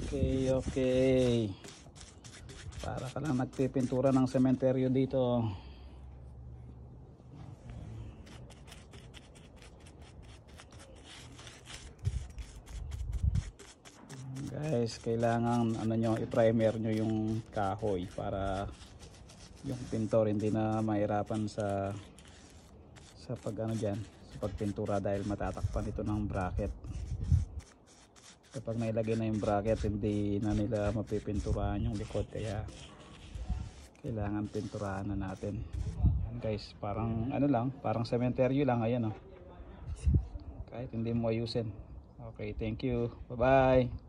Okay, okay. Para ka lang nagpipintura ng sementeryo dito. Guys, kailangan ano nyo, i-primer nyo yung kahoy para yung pintor hindi na mahirapan sa pag ano dyan, sa pagpintura dahil matatakpan ito ng bracket. Kapag nailagay na yung bracket, hindi na nila mapipinturahan yung likod, kaya kailangan pinturahan na natin. Yan guys, parang ano lang, parang sementeryo lang, ayan oh. Kahit hindi mo ayusin. Okay, thank you, bye bye.